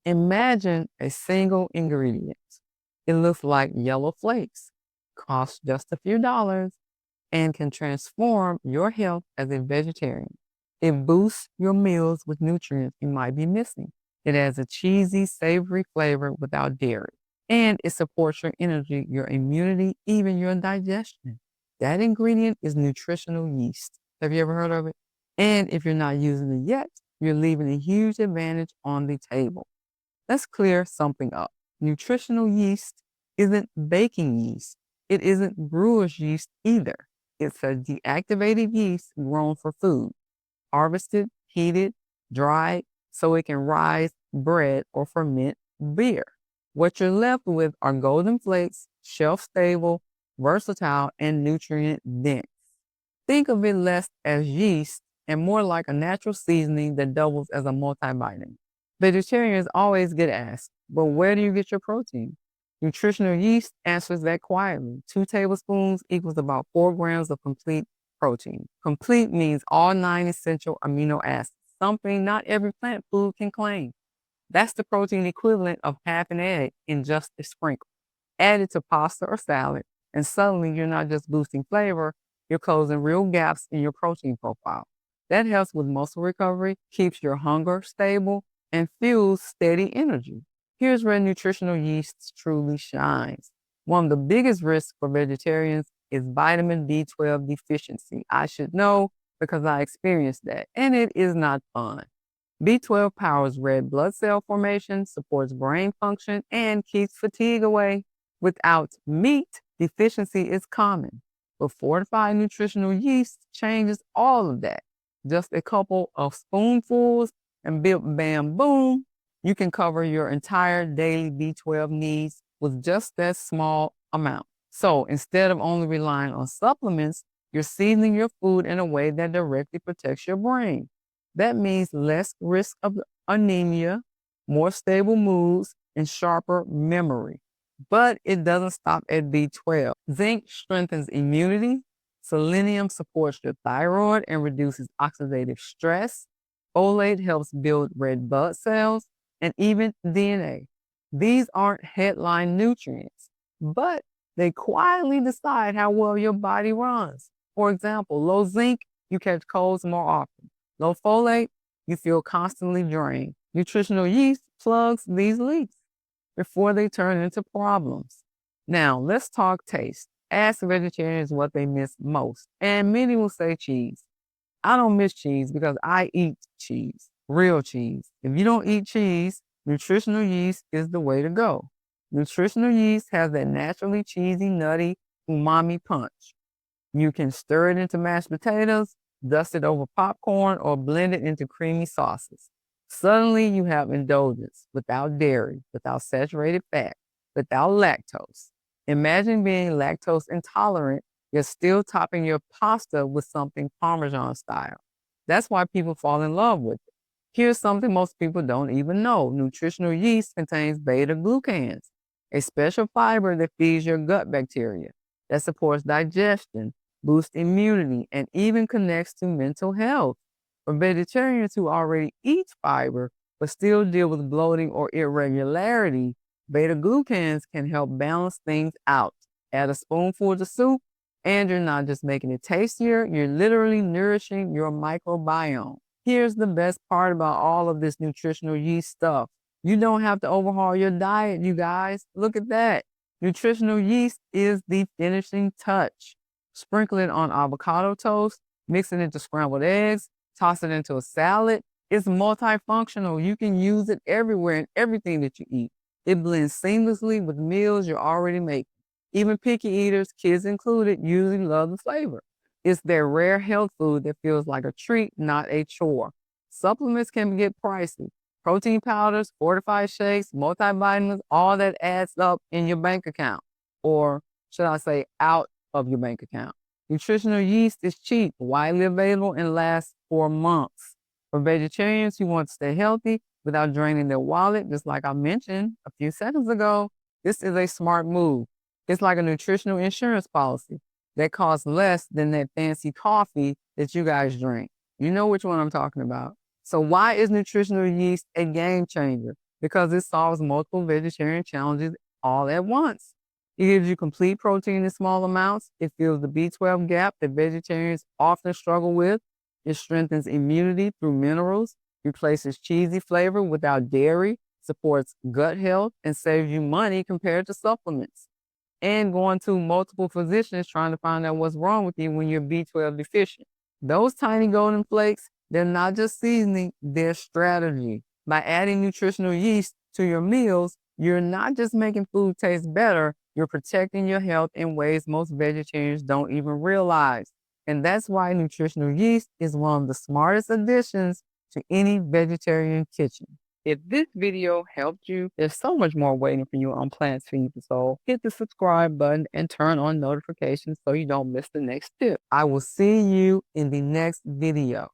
Imagine a single ingredient. It looks like yellow flakes, costs just a few dollars, and can transform your health as a vegetarian. It boosts your meals with nutrients you might be missing. It adds a cheesy, savory flavor without dairy. And it supports your energy, your immunity, even your digestion. That ingredient is nutritional yeast. Have you ever heard of it? And if you're not using it yet, you're leaving a huge advantage on the table. Let's clear something up. Nutritional yeast isn't baking yeast. It isn't brewer's yeast either. It's a deactivated yeast grown for food, harvested, heated, dried, so it can rise bread or ferment beer. What you're left with are golden flakes, shelf stable, versatile, and nutrient dense. Think of it less as yeast and more like a natural seasoning that doubles as a multivitamin. Vegetarians always get asked, but where do you get your protein? Nutritional yeast answers that quietly. 2 tablespoons equals about 4 grams of complete protein. Complete means all 9 essential amino acids, something not every plant food can claim. That's the protein equivalent of half an egg in just a sprinkle. Add it to pasta or salad, and suddenly you're not just boosting flavor, you're closing real gaps in your protein profile. That helps with muscle recovery, keeps your hunger stable, and fuels steady energy. Here's where nutritional yeast truly shines. One of the biggest risks for vegetarians is vitamin B12 deficiency. I should know because I experienced that, and it is not fun. B12 powers red blood cell formation, supports brain function, and keeps fatigue away. Without meat, deficiency is common, but fortified nutritional yeast changes all of that. Just a couple of spoonfuls and bam, boom, you can cover your entire daily B12 needs with just that small amount. So instead of only relying on supplements, you're seasoning your food in a way that directly protects your brain. That means less risk of anemia, more stable moods, and sharper memory. But it doesn't stop at B12. Zinc strengthens immunity. Selenium supports your thyroid and reduces oxidative stress. Folate helps build red blood cells and even DNA. These aren't headline nutrients, but they quietly decide how well your body runs. For example, low zinc, you catch colds more often. Low folate, you feel constantly drained. Nutritional yeast plugs these leaks before they turn into problems. Now, let's talk taste. Ask vegetarians what they miss most, and many will say cheese. I don't miss cheese because I eat cheese, real cheese. If you don't eat cheese, nutritional yeast is the way to go. Nutritional yeast has that naturally cheesy, nutty, umami punch. You can stir it into mashed potatoes, dust it over popcorn, or blend it into creamy sauces. Suddenly you have indulgence without dairy, without saturated fat, without lactose. Imagine being lactose intolerant, yet still topping your pasta with something Parmesan style. That's why people fall in love with it. Here's something most people don't even know. Nutritional yeast contains beta-glucans, a special fiber that feeds your gut bacteria, that supports digestion, boosts immunity, and even connects to mental health. For vegetarians who already eat fiber but still deal with bloating or irregularity, beta-glucans can help balance things out. Add a spoonful to soup, and you're not just making it tastier, you're literally nourishing your microbiome. Here's the best part about all of this nutritional yeast stuff. You don't have to overhaul your diet, you guys. Look at that. Nutritional yeast is the finishing touch. Sprinkle it on avocado toast, mix it into scrambled eggs, toss it into a salad. It's multifunctional. You can use it everywhere in everything that you eat. It blends seamlessly with meals you're already making. Even picky eaters, kids included, usually love the flavor. It's their rare health food that feels like a treat, not a chore. Supplements can get pricey. Protein powders, fortified shakes, multivitamins, all that adds up in your bank account. Or should I say out of your bank account. Nutritional yeast is cheap, widely available, and lasts for months. For vegetarians who want to stay healthy without draining their wallet, just like I mentioned a few seconds ago, this is a smart move. It's like a nutritional insurance policy that costs less than that fancy coffee that you guys drink. You know which one I'm talking about. So why is nutritional yeast a game changer? because it solves multiple vegetarian challenges all at once. It gives you complete protein in small amounts. It fills the B12 gap that vegetarians often struggle with. It strengthens immunity through minerals, replaces cheesy flavor without dairy, supports gut health, and saves you money compared to supplements. And going to multiple physicians trying to find out what's wrong with you when you're B12 deficient. Those tiny golden flakes, they're not just seasoning, they're strategy. By adding nutritional yeast to your meals, you're not just making food taste better, you're protecting your health in ways most vegetarians don't even realize. And that's why nutritional yeast is one of the smartest additions to any vegetarian kitchen. If this video helped you, there's so much more waiting for you on Plants Feed the Soul. Hit the subscribe button and turn on notifications so you don't miss the next tip. I will see you in the next video.